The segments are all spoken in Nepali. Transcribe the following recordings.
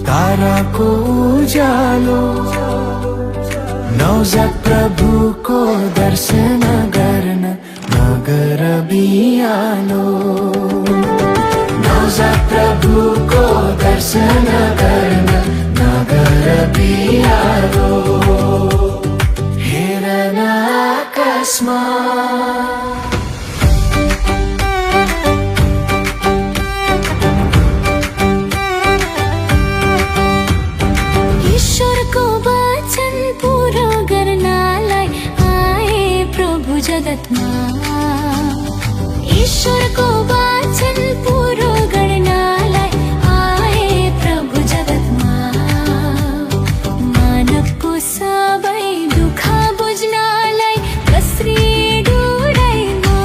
ताराको उज्यालो नवजात प्रभुको दर्शन गर्न नगर बिहालो। नवजात प्रभुको दर्शन गर्न नगर बिहालो। हेर न आकाशमा जगतमा ईश्वरको वचन पुरो गर्नलाई आए प्रभु जगतमा। मानवको सबै दुःख बुझ्नलाई कसरी डुडाइमा।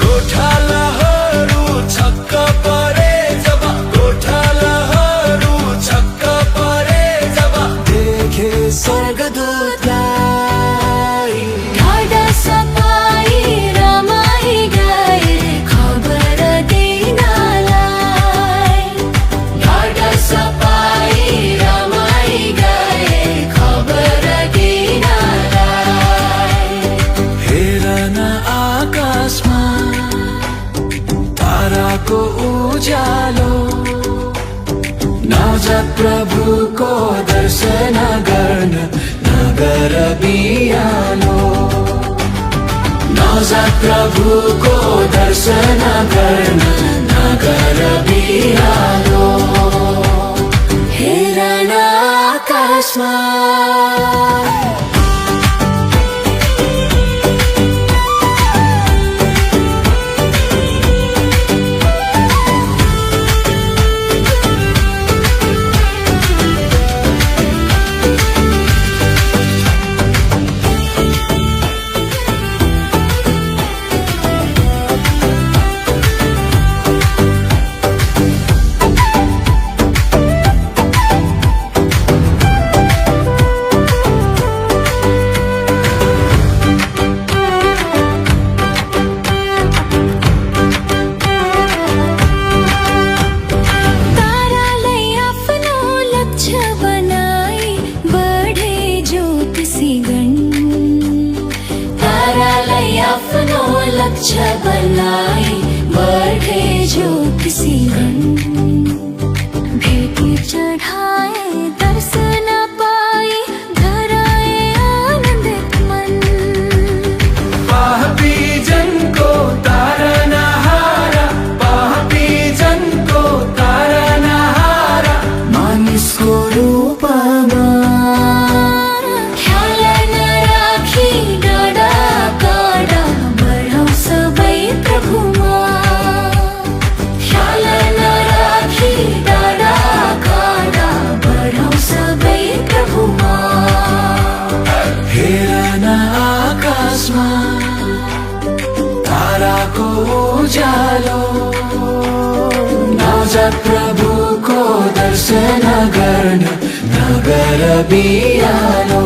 गोठालाहरू छक्क परे जब, गोठालाहरू छक्क परे जब देखे स्वर्गदूतलाई। ताराको उज्यालो नवजात प्रभुको दर्शन गर्न नगर बिहालो। नवजात प्रभुको दर्शन गर्न नगर बिहालो। हेर न आकाशमा लक्ष्य बनाई बढे ज्योतिषीगण। भेटी चढाए दर्शन पाए धराए आनन्दित मन। पापी जनको तारन हारा, पापी जनको तारन हारा मानिसको रूपमा। ताराको उज्यालो नवजात प्रभुको दर्शन गर्न नगर बिहालो।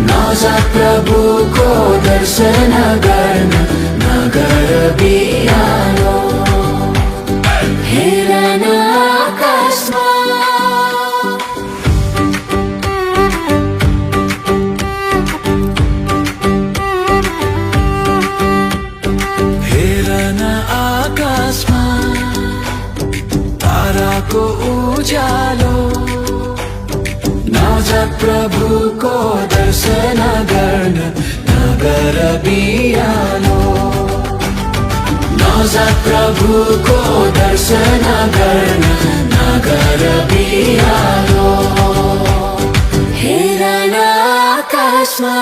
नवजात प्रभुको दर्शन गर्न नगर बिहालो। हेर न आकाशमा ताराको उज्यालो नवजात प्रभुको दर्शन गर्न नगर बिहालो। नवजात प्रभुको दर्शन गर्न नगर बिहालो। हेर न आकाशमा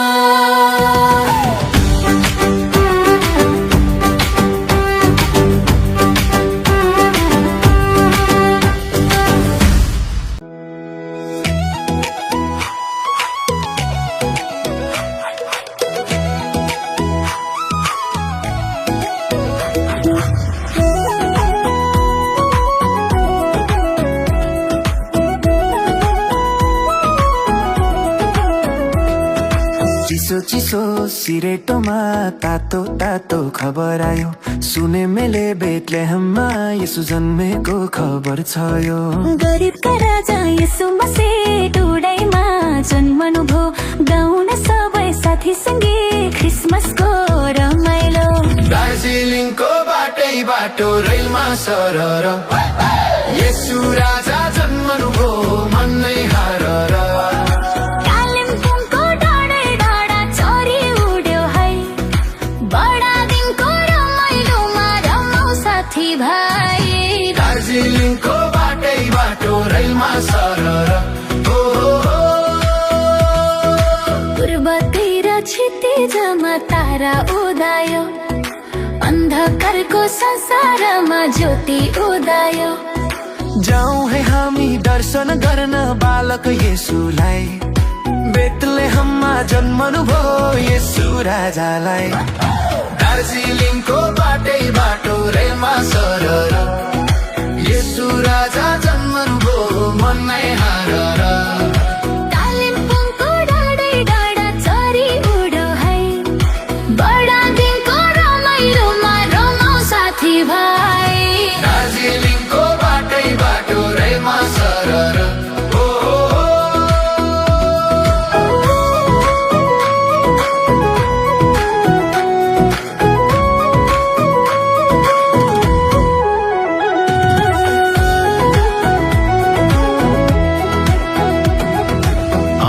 चिसो चिसो सिरेटोमा तातो तातो खबर आयो सुने मैले बेथलेहममा यसु जन्मेको खबर छ यो गरिबका राजा यसु मसीह टुडाइमा जन्मनु भो गाउन सबै साथी सँगै क्रिसमसको रमाइलो दार्जिलिङको बाटै बाटो रेलमा सरर यसु राजा जन्मनु भो मन नै हारर कालिम्पोङको डाँडै डाँडा चरी उड्यो है बडादिनको रमाइलोमा रमाउ साथी भाइ दार्जिलिङको बाटै बाटो रेलमा सरर पूर्वतिर क्षितिजमा तारा उदायो अन्धकारको संसारमा ज्योति उदायो जाउँ है हामी दर्शन गर्न बालक येशुलाई बेथलेहममा जन्मनु भो येशु राजालाई दार्जिलिङको बाटै बाटो रेलमा सरर येशु राजा जन्मनु भो मन नै हारर कालिम्पोङको डाँडै डाँडा चरी उड्यो है बडादिनको रमाइलोमा रमाउ साथी भाइ दार्जिलिङको बाटै बाटो रेलमा सरर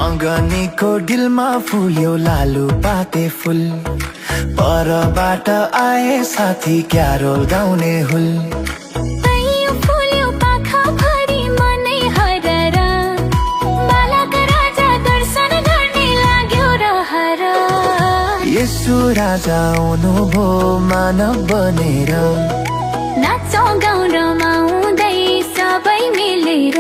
अङ्गनीको डिलमा फुल्यो लालु पाते फुल परबाट आए साथी क्यारोल गाउने हुल तैयो फुल्यो पाखाभरि मनै हरर बालक राजा दर्शन गर्ने लाग्यो रहर येशु राजा आउनु भो मानव बनेर नाचौँ गाउँ रमाउँदै सबै मिलेर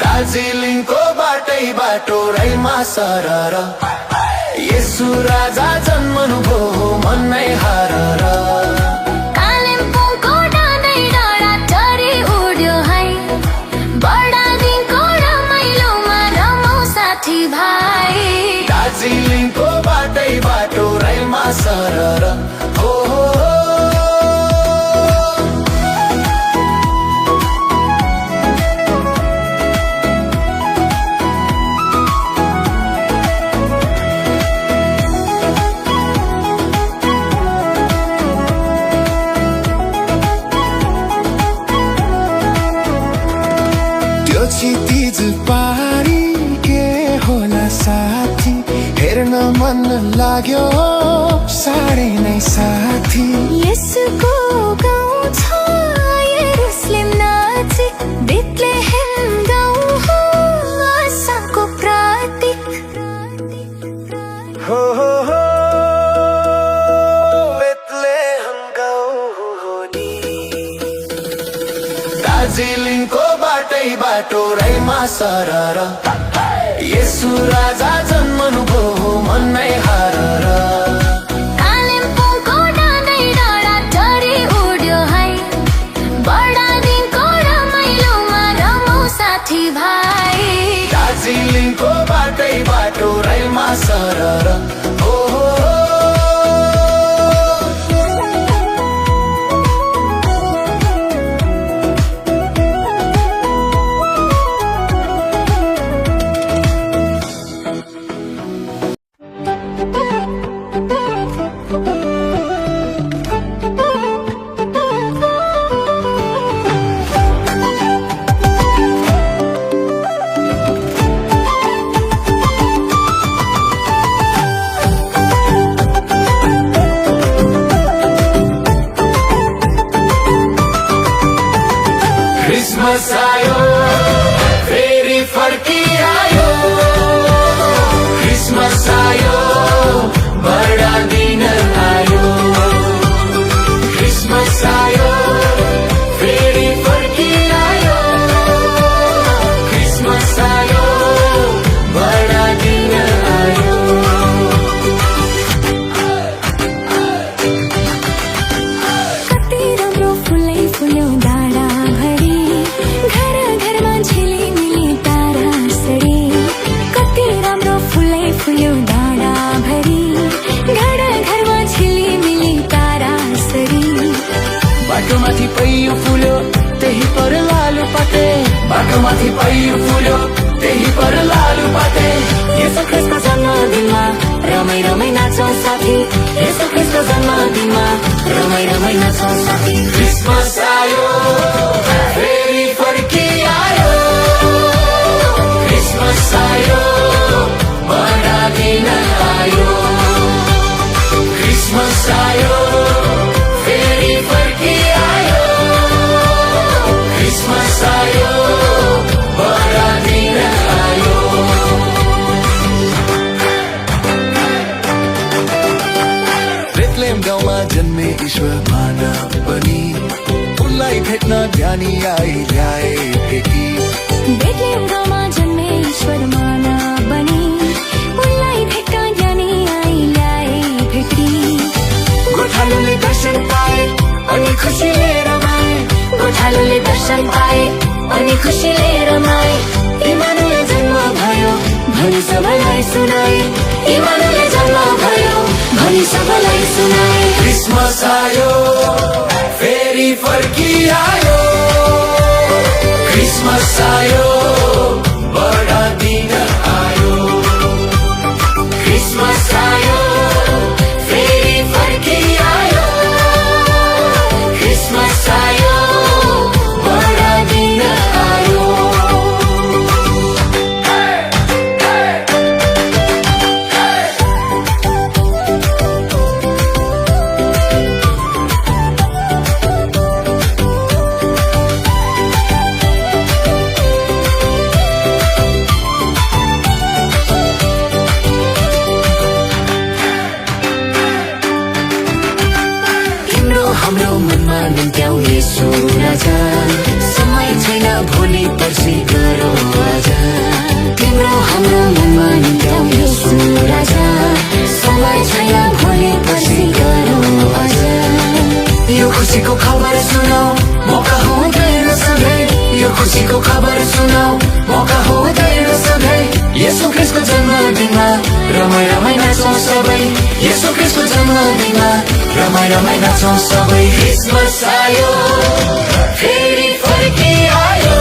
दार्जिलिङको बाटै बाटो रेलमा सरर येशु राजा जन्मनु भो मन नै हारर कालिम्पोङको डाँडै डाँडा चरी उड्यो है बडादिनको रमाइलोमा रमाउ साथी भाइ दार्जिलिङको बाटै बाटो रेलमा सरर हो त्यो क्षितिज पारी के होला साथी हेर्न मन लाग्यो साह्रै नै साथी यसुको गाउँ छ यरुशलेम नजिक बेथलेहेम गाउँ हो आशाको प्रतीक हो बेथलेहम गाउँ हो नि दार्जिलिङको बाटै बाटो रेलमा सरर येशु राजा जन्मनु भो मन नै हारर कालिम्पोङको डाँडै डाँडा चरी उड्यो है बडादिनको रमाइलोमा रमाउ साथी भाइ दार्जिलिङको बाटै बाटो रेलमा सरर हो क्रिसमस आयो फेरि फर्किआयो क्रिसमस आयो बडा दिन आयो क्रिसमस आयो फेरि फर्किआयो क्रिसमस आयो बडा दिन आयो कति राम्रो फुलै फुल्यो डाँडाभरि घर घरमा झिलिमिली तारा सरी कति राम्रो फुलै फुल्यो डाँडाभरि माथि पैर फुल्यो त्यही पर लालु पाते यसो ख्रिस्टको जन्मदिनमा रमाइ रमाइ नाचौँ साथी यसो ख्रिस्टको जन्मदिनमा रमाइ रमाइ नाचौँ साथी क्रिसमस आयो फेरि फर्किआयो क्रिसमस आयो बडा दिन आयो क्रिसमस आयो फेरि फर्किआयो क्रिसमस आयो बडा दिन आयो बेथलेहेम गाउँमा जन्मे ईश्वर मानव बनी उनलाई भेट्न ज्ञानी आई ल्याए भेटी बेथलेहेम गाउँमा जन्मे ईश्वर मानव बनी उनलाई भेट्न ज्ञानी आई ल्याए भेटी गोठालोले दर्शन पाए अनि खुसीले रमाए गोठालोले दर्शन पाए अनि खुसीले रमाए इमानुएल जन्म भयो भनी सबैलाई सुनाए इमानुएल जन्म भयो भनी सबैलाई सुनाए क्रिसमस आयो फेरि फर्किआयो क्रिसमस आयो बडा दिन आयो क्रिसमस आयो फेरि फर्किआयो क्रिसमस आयो बडा दिन आयो हाम्रो मनमा निम्त्याउ येशू राजा समय छैन भोलि पर्सि गरौ आजा तिम्रो हाम्रो मनमा निम्त्याउ येशू राजा समय छैन भोलि पर्सि गरौँ अझ यो खुसीको खबर सुनाऊ मौका हुँदैन सधैँ यो खुसीको खबर सुनाऊ मौका हुँदैन सधैँ येशू ख्रिस्टको जन्मदिनमा रमाइ रमाइ नाचौँ सबै येशू ख्रिस्टको जन्मदिनमा रमाइ रमाइ नाचौँ सबै क्रिसमस आयो फेरि फर्किआयो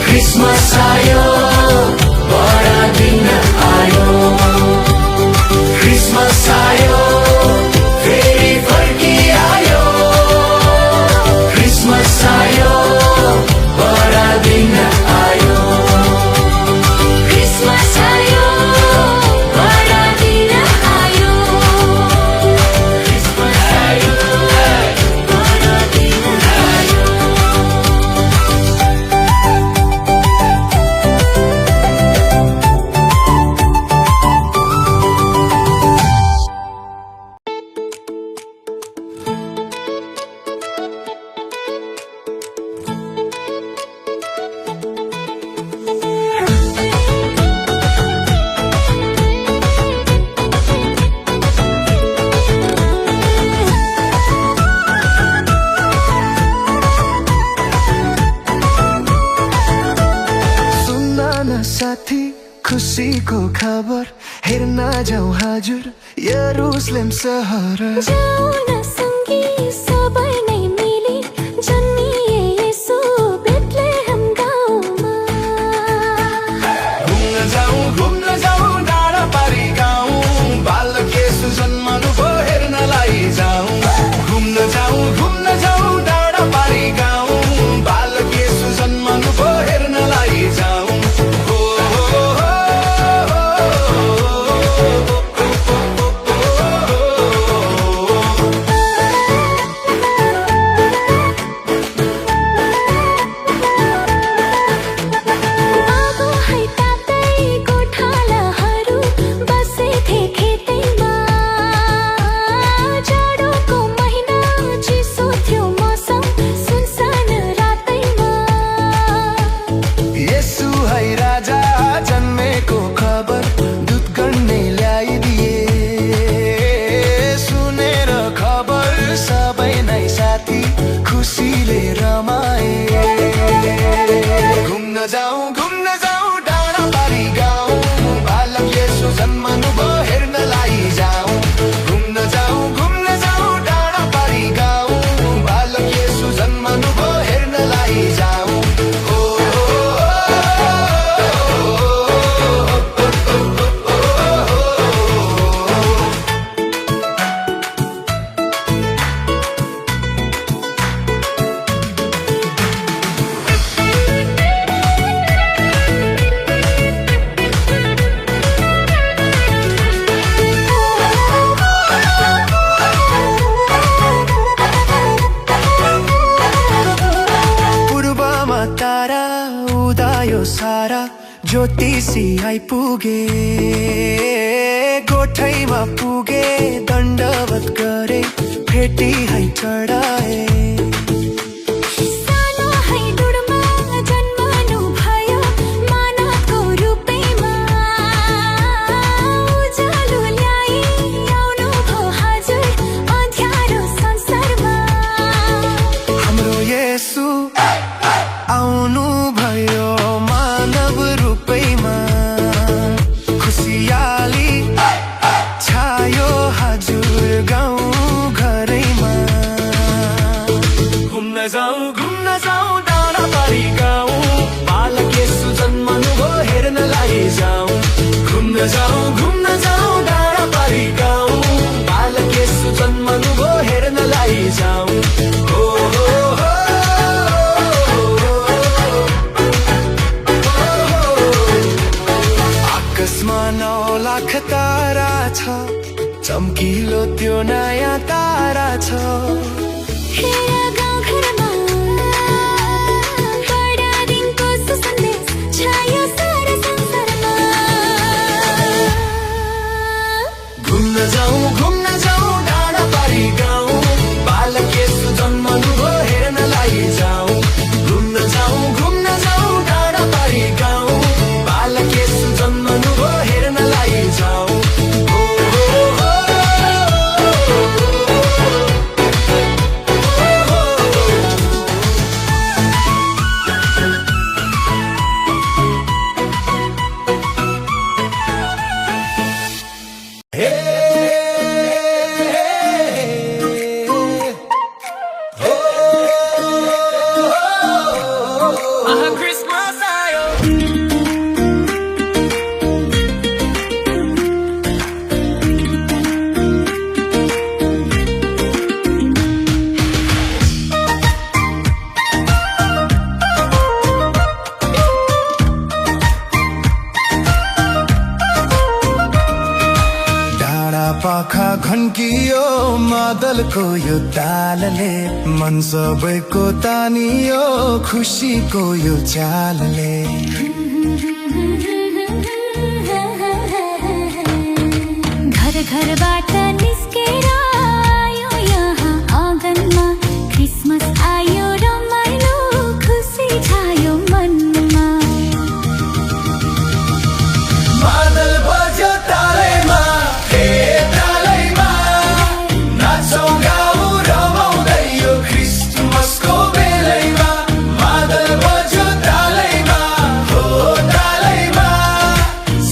क्रिसमस आयो बडा दिन आयो क्रिसमस आयो फेरि फर्किआयो क्रिसमस आयो बडा दिन आयो क्रिसमस आयो बडा दिन आयो क्रिसमस आयो बडा दिन आयो साथी खुसीको खबर हेर्न जाउँ हजुर यरुशलेम सहर जाऊ न सँगै सबै नै मिली जन्मिए येशू बेथलेहेम गाउँमा घुम्न जाउँ डाँडा पारी गाउँ बालक येशू जन्मनु भो हेर्नलाई जाउँ घुम्न जाउँ डाँडा पारी गाउँ बालक येशू जन्मनु भो हेर्नलाई जाउँ जाऊ छायो सारा ज्योतिषी आइपुगे गोठैमा पुगे दण्डवत गरे भेटी है चढाए सानो है डुडमा जन्मनु भयो मानवको रूपैमा उज्यालो ल्याई आउनु भो हजुर अँध्यारो संसारमा हाम्रो येशू आउनु भयो मानव रूपैमा खुसियाली छायो हजुर गाउँ घरैमा घुम्न जाउँ डाँडा पारी गाउँ बालक येशू जन्मनु भो हेर्नलाई जाउँ घुम्न जाउँ डाँडा पारी गाउँ बालक येशू जन्मनु भो हेर्नलाई जाउँ हो आकाशमा 9 लाख तारा छ चम्किलो त्यो नयाँ तारा छ हेर गाउँघरमा बडा दिनको सुसन्देश छायो सारा संसारमा घुम्न जाउँ डाँडा पारी गाउँ बालक येशू जन्मनु भो हेर्नलाई जाउँ घुम्न जाउँ डाँडा पारी गाउँ बालक येशू जन्मनु भो हेर्नलाई जाउँ Christmas आयो डाँडा पाखा घन्कियो मादलको यो तालले मन सबैको तानियो खुसीको यो चालले घर घरबाट निस्केर आयो यहाँ आँगनमा क्रिसमस आयो रमाइलो खुसी छायो मनमा बादल बज्यो तालैमा हे तालैमा नाचौँ गाउँ रमाउँदै यो क्रिसमसको बेलैमा बादल बज्यो तालैमा हो तालैमा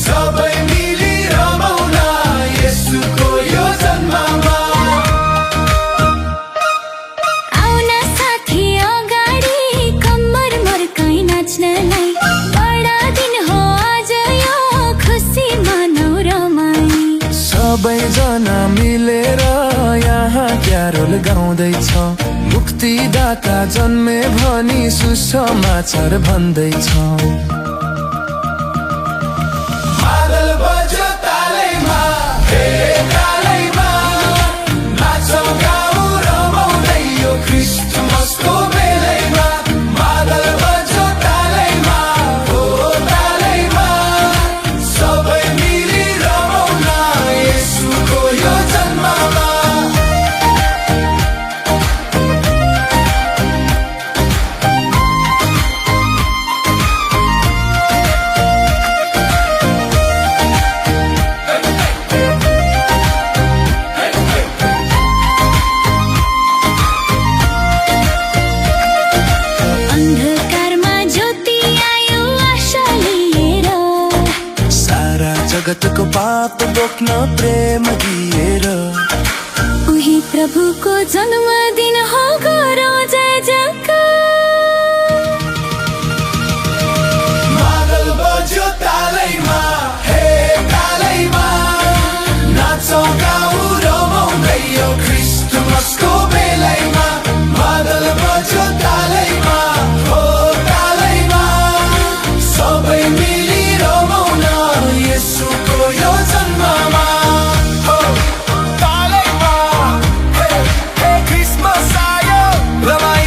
सबै मिली रमाउन येशूको यो जन्ममा आउन साथी अगाडि कम्मर मर्काई नाच्नलाई बडा दिन हो आज यो खुसी मानौ रमाई सबैजना मिलेर यहाँ क्यारोल गाउँदैछ मुक्तिदाता जन्मे भनी सुसमाचार भन्दैछ बादल बज्यो तालैमा हे तालैमा नाचौँ गाउँ रमाउँदै यो क्रिसमसको बेलैमा बादल बज्यो तालैमा हो तालैमा सबै मिली रमाउन येशूको यो जन्ममा अन्धकारमा ज्योति आयो आशा लिएर सारा जगतको पाप बोक्न प्रेम दिएर उही प्रभुको जन्मदिन हो गरौँ जय जयकार बादल बज्यो तालैमा हे तालैमा नाचौँ गाउँ रमाउँदै यो क्रिसमसको बेलैमा बादल बज्यो तालैमा हो तालैमा सबै मिली रमाउन येशूको यो जन्ममा हो तालैमा हे क्रिसमस आयो रमाइलो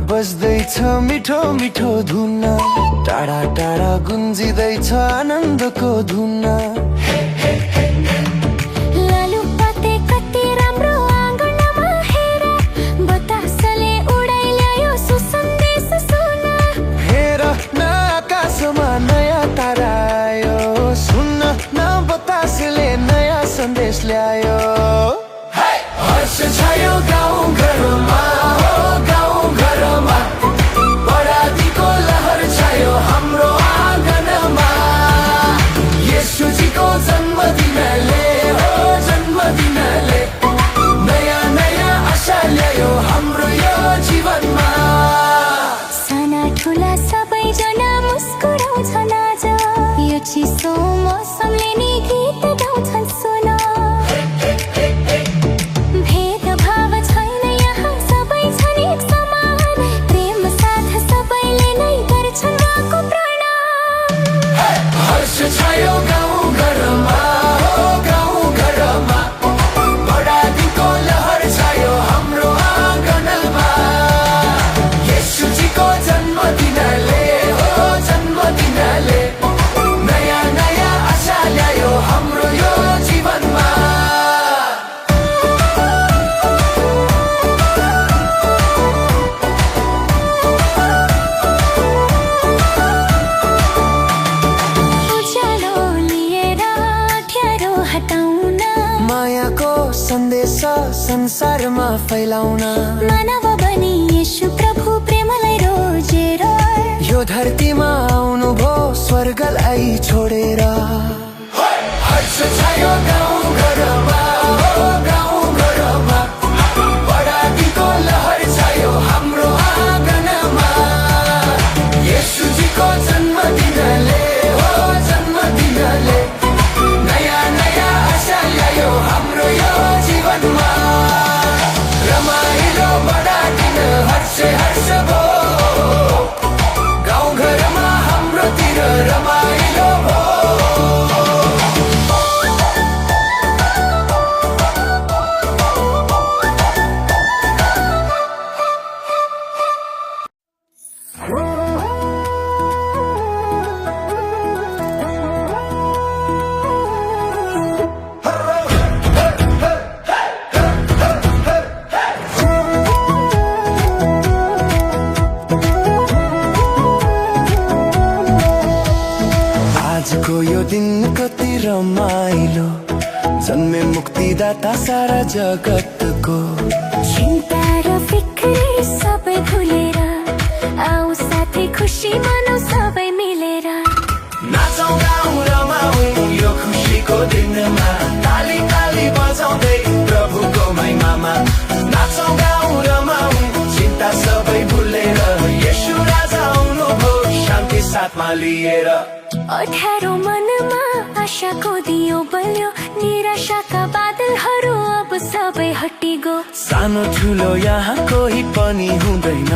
बज्दैछ मिठो मिठो धुन टाढा टाढा गुन्जिँदैछ आनन्दको धुन लालुपाते कति राम्रो आँगनमा हेर बतासले उडाइल्यायो सुसन्देश सुन हेर न आकाशमा नयाँ तारा आयो सुन्न न बतासले नयाँ सन्देश ल्यायो हर्ष छायो गाउँ घरमा हो गाउँ घरमा बरातीको लहर छायो हाम्रो आँगनमा येशूजीको जन्मदिनले हो जन्मदिनले नयाँ नयाँ आशा ल्यायो हाम्रो यो जीवनमा साना ठुला सबैजना मुस्कुराउँछन् आज यो चिसो मौसमले नि गीत गाउँछन् सुन भेदभाव छैन यहाँ सबै छन् एक समान प्रेम साथ सबैले नै गर्छन् उहाँको प्रणाम हर्ष छायो गाउँ घरमा हो गाउँ घरमा बरातीको लहर छायो हाम्रो आँगनमा येशूजीको जन्मदिनले हो जन्मदिनले नयाँ नयाँ आशा ल्यायो हाम्रो यो जीवनमा उज्यालो लिएर अँध्यारो हटाउन मायाको सन्देश संसारमा फैलाउन मानव बनी येशू प्रभु प्रेमलाई रोजेर यो धरतीमा आउनुभयो स्वर्गलाई छोडेर हर्ष छायो गाउँ घरमा हो गाउँ घरमा बरातीको लहर छायो हाम्रो आँगनमा येशूजीको जन्मदिनले हो जन्मदिनले नयाँ नयाँ आशा ल्यायो हाम्रो यो जीवनमा रमाइलो बढादिन हर्ष हर्ष भो गाउँ घरमा हाम्रोतिर रमाइलो भो आजको यो दिन कति रमाइलो जन्मे मुक्तिदाता सारा जगतको चिन्ता र फिक्री सबै भुलेर आऊ साथै खुसी मनाऊ सबै मिलेर नाचौँ गाउँ रमाउँ यो खुसीको दिनमा ताली ताली बजाउँदै प्रभुको महिमामा नाचौँ गाउँ रमाउँ चिन्ता सबै भुलेर येशू राजा आउनुभयो शान्ति साथमा लिएर अठारो मनमा आशाको दियो बल्यो निराशाका बादलहरू अब सबै हटिगो सानो ठुलो यहाँ कोही पनि हुँदैन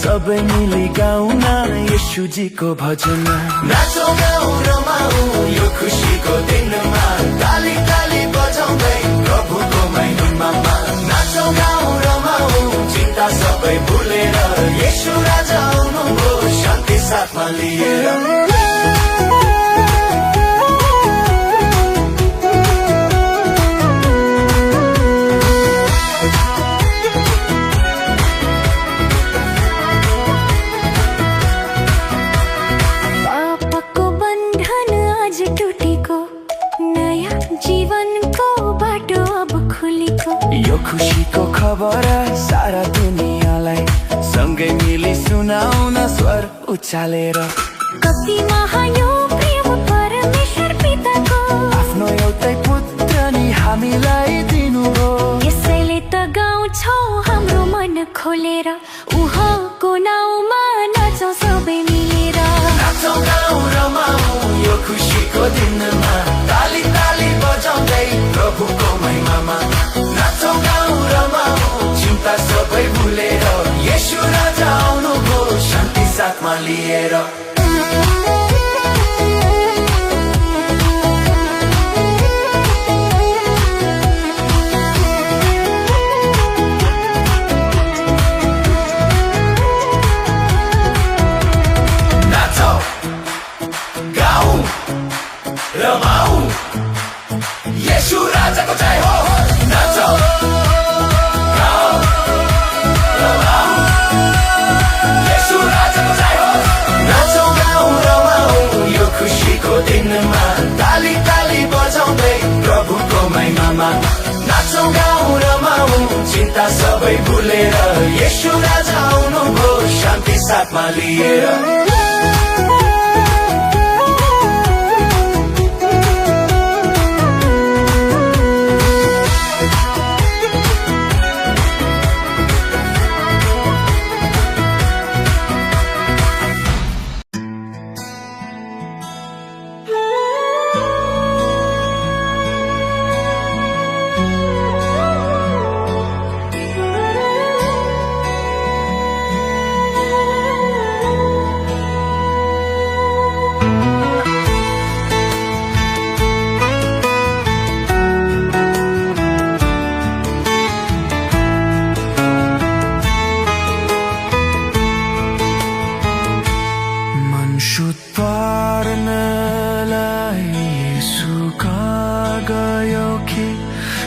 सबै मिली गाउन येशूजीको भजन नाचौँ गाउँ रमाउँ यो खुसीको दिनमा ताली ताली बजाउँदै प्रभुको महिमामा नाचौँ गाउँ रमाउँ चिन्ता सबै भुलेर येशू राजा आउनुभयो शान्ति साथमा लिएर पापको बन्धन आज टुटेको नयाँ जीवनको बाटो अब खुलेको यो खुसीको खबर सारा दुनियाँलाई सँगै मिली सुनाउन स्वर उचालेर कति महान यो प्रेम परमेश्वर पिताको आफ्नो एउटै पुत्र नि हामीलाई दिनुभयो यसैले त गाउँछौ हाम्रो मन खोलेर उहाँको नाउँमा नाचौँ सबै मिलेर नाचौँ गाउँ रमाउँ यो खुसीको दिनमा ताली ताली बजाउँदै प्रभुको महिमामा नाचौँ गाउँ रमाउँ चिन्ता सबै भुलेर येशू राजा आउनुभयो शान्ति साथमा लिएर चिन्ता सबै भुलेर येशू राजा आउनुभयो शान्ति साथमा लिएर।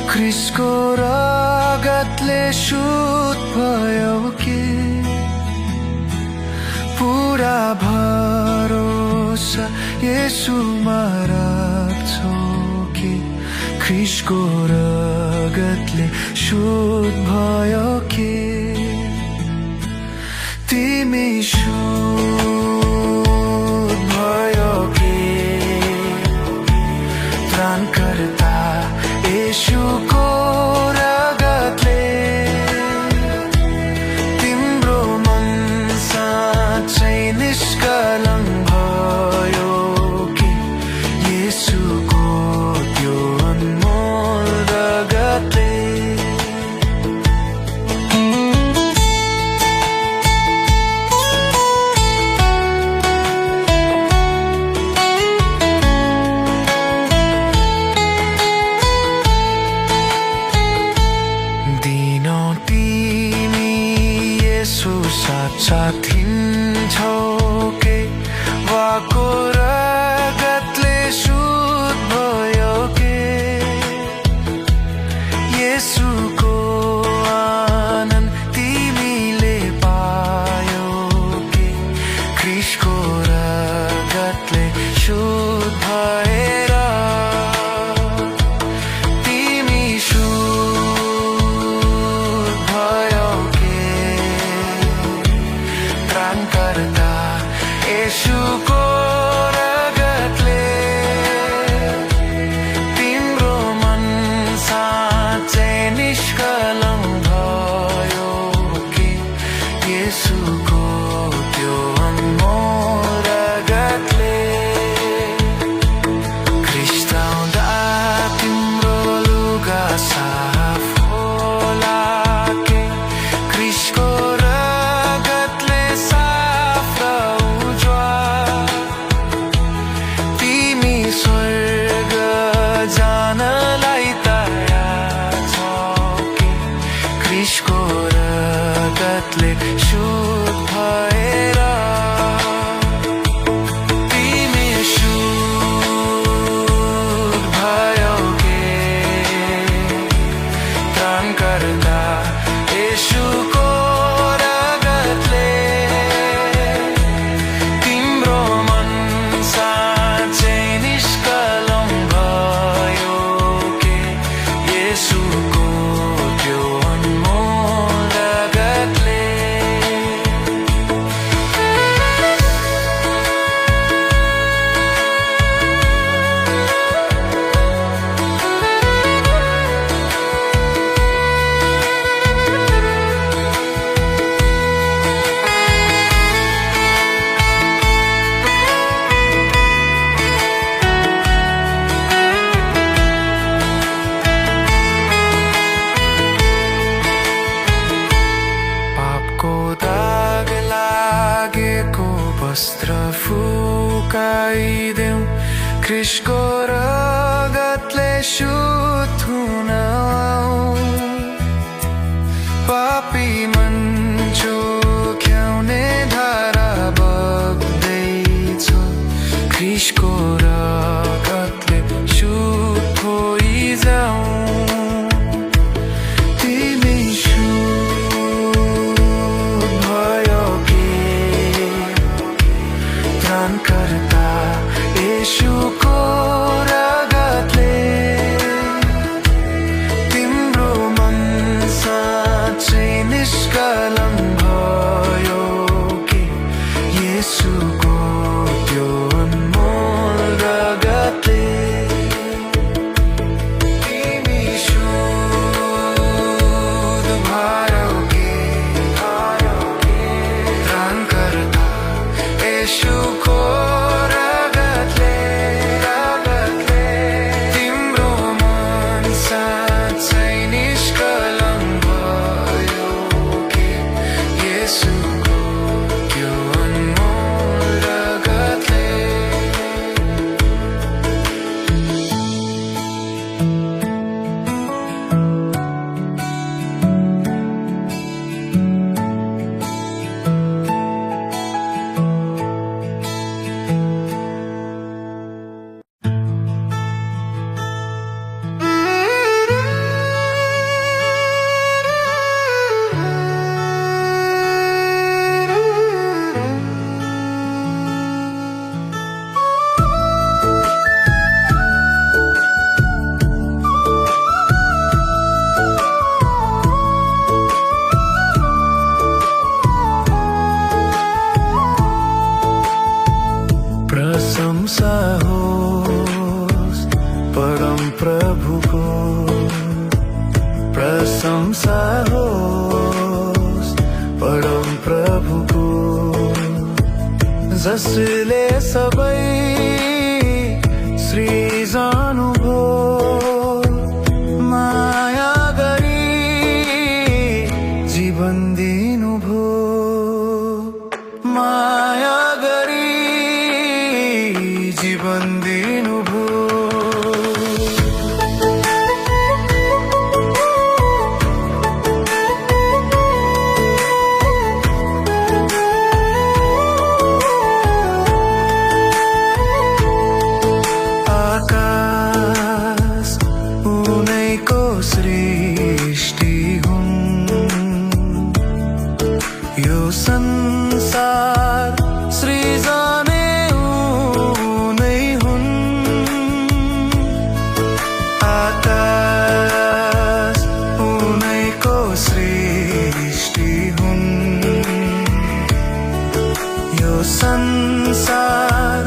ख्रिस्टको रगतले शुद्ध भयो कि पुरा भरोसा येशूमा राख्छौ कि ख्रिस्टको रगतले शुद्ध भयो कि तिमी शुद्ध भयो कि त्राणकर्ता येशूको रगतले तिम्रो मन साँच्चै निष्कलङ्क भयो कि येशूको त्यो अनमोल रगतले। साथिन्छौ के वाको रगतले शुद्ध भयो के येशूको आनन्द तिमीले पायौ के ख्रिस्टको रगतले शुद्ध भएर तिमी शुद्ध भयो के त्राणकर्ता येशूको रगतले तिम्रो मन साँच्चै निष्कलङ्क भयो कि येशूको त्यो अनमोल रगतले। ख्रिस्ट आउँदा तिम्रो लुगा साफ होला के ख्रिस्टको रगतले साफ र उज्जवल तिमी स्वर्ग जानलाई तयार छौ कि ख्रिस्टको रगतले शुद्ध भएर तिमी शुद्ध भयो के त्राणकर्ता येशूको रगतले तिम्रो मन साँच्चै निष्कलङ्क भयो के येशूको त्यो अनमोल रगतले। पापको दाग लागेको वस्त्र फुकाइदेऊ ख्रिस्टको रगतले शुद्ध हुन आऊ। पापी मन चोख्याउने धारा बग्दैछ ख्रिस्टको रगतले शुद्ध होइजाऊ। तिमी शुद्ध भयो कि त्राणकर्ता येशूको रगतले तिम्रो मन साँच्चै जसले सबै सृजनुभो माया गरी जीवन दिनुभो माया गरी जीवन दिनुभो आकाश उनैको सृष्टि हुन् यो संसार सृजने उनै हुन् आकाश उनैको सृष्टि हुन् यो संसार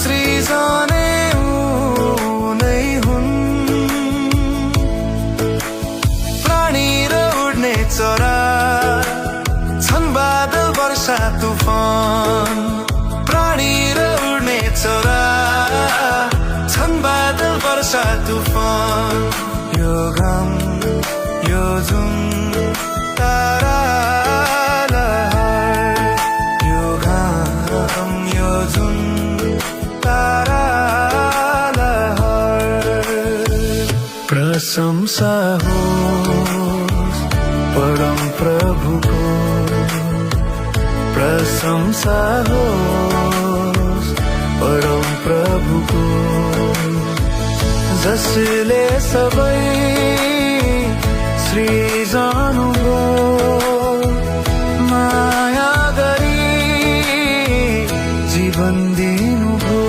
सृजने उनै हुन् प्राणी र उड्ने चरा छन् बादल वर्षा तुफान प्राणी र उड्ने चरा छन् बादल वर्षा तुफान यो घाम यो जुन तारा लहर यो घाम यो जुन तारा लहर प्रशंसा होस् परम प्रभुको प्रशंसा होस् परम प्रभुको जसले सबै सृजनुभो माया गरी जीवन दिनुभो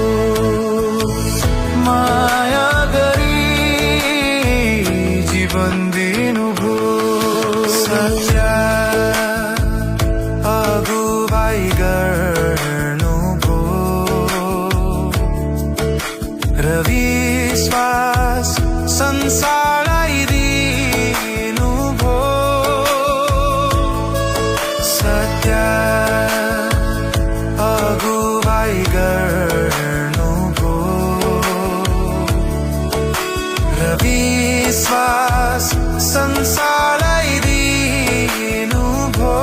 माया गरी जीवन दिनुभो सत्य अगुवाई गर्नुभो र विश्वास संसारलाई दिनुभो सत्य अगुवाई गर्नुभो र विश्वास संसारलाई दिनुभो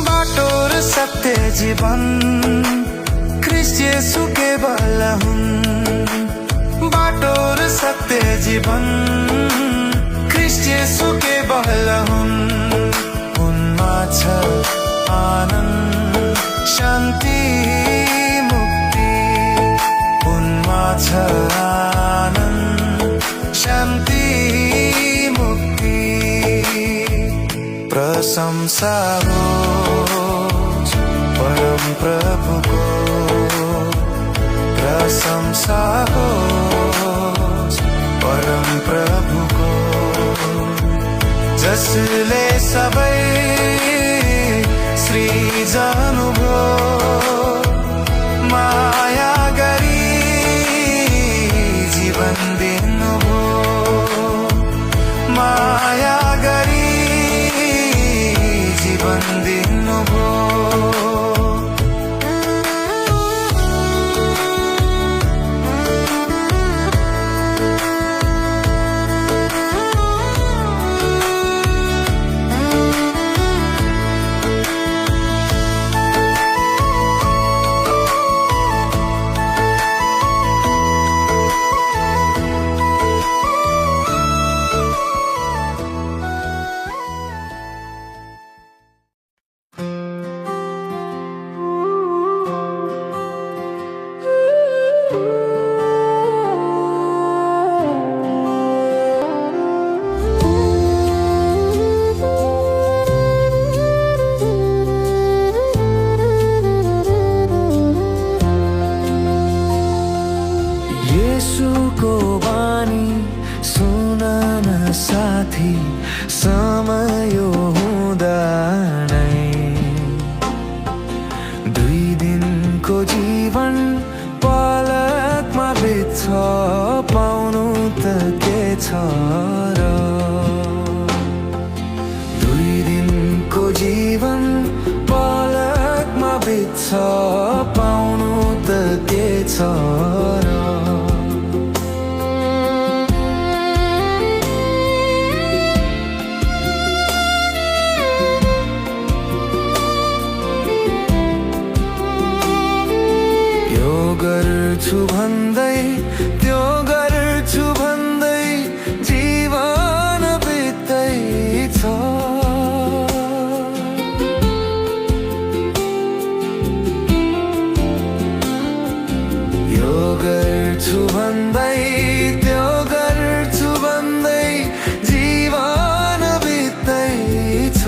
बाटो र सत्य जीवन ख्रीष्ट येशू केवल हुन् बाटो र सत्य जीवन ख्रीष्ट येशू केवल हुन् उनमा छ आनन्द शान्ति मुक्ति उनमा छ आनन्द शान्ति मुक्ति प्रशंसा होस् परम प्रभुको प्रशंसा होस् परम प्रभुको जसले सबै सृजनुभो माया गरी जीवन दिनुभो माया गरी जीवन दिनुभो छ पाउनु त के छ र गर्छु भन्दै त्यो गर्छु भन्दै जीवन बित्दैछ यो गर्छु भन्दै त्यो गर्छु भन्दै जीवन बित्दैछ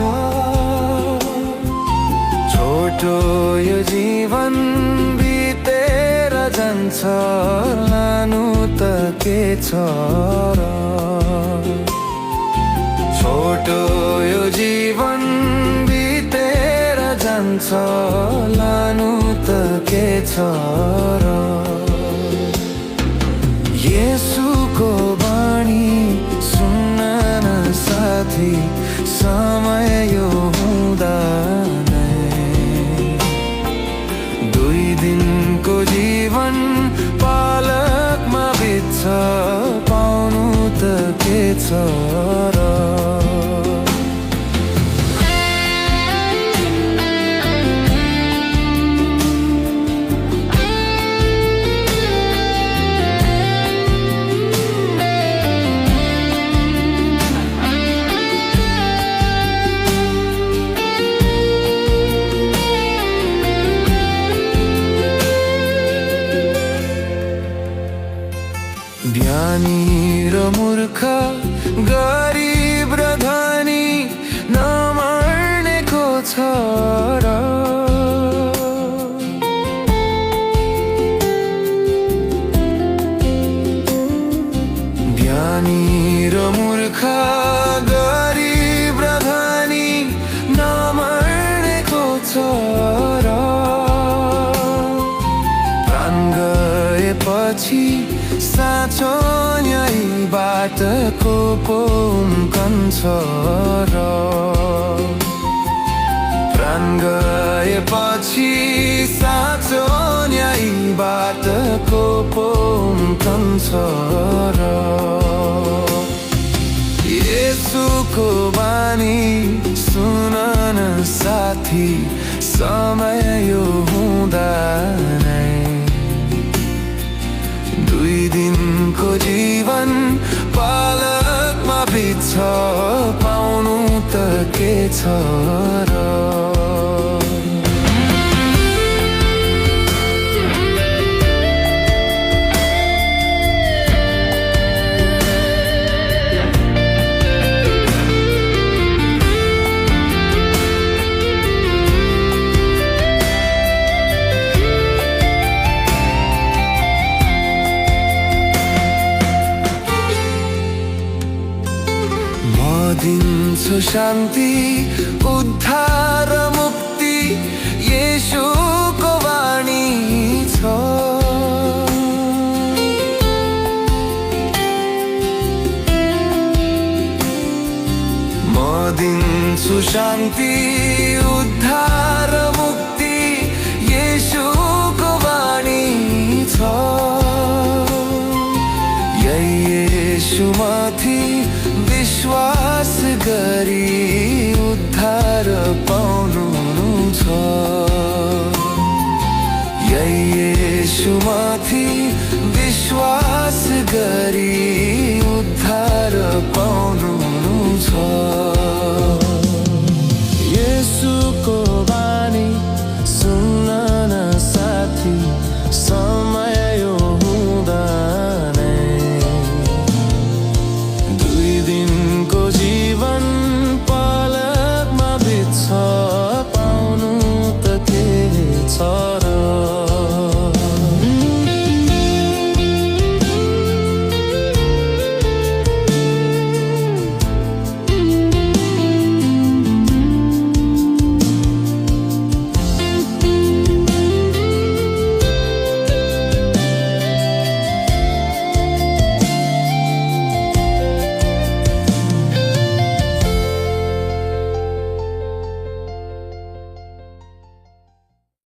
छोटो यो जीवन जान्छ लानु त के छ र छोटो यो जीवन बितेर जान्छ लानु त के छ र येशूको बाणी सुन्न न साथी समय यो हुँदा जीवन पालकमा बित्छ पाउनु त के छ र ज्ञानी र मूर्ख गरिब र धनी नमर्नेको छ र ज्ञानी र मूर्ख गरिब र धनी नमर्नेको छ र प्राण गएपछि साँचो यही बाटको कन्छ र प्राण गएपछि साँचो यही बाटको कन्छ र येशूको बानी सुन न साथी समय यो हुँदा नै दुई दिनको जीवन पालकमा बित्छ पाउनु त के छ र दिन्छु शान्ति उद्धार मुक्ति येशूको वाणी छ म दिन्छु शान्ति उद्धार मुक्ति येशूको वाणी छ येशूमाथि विश्वास गरी उद्धार पाउनु छ येशूमाथि विश्वास गरी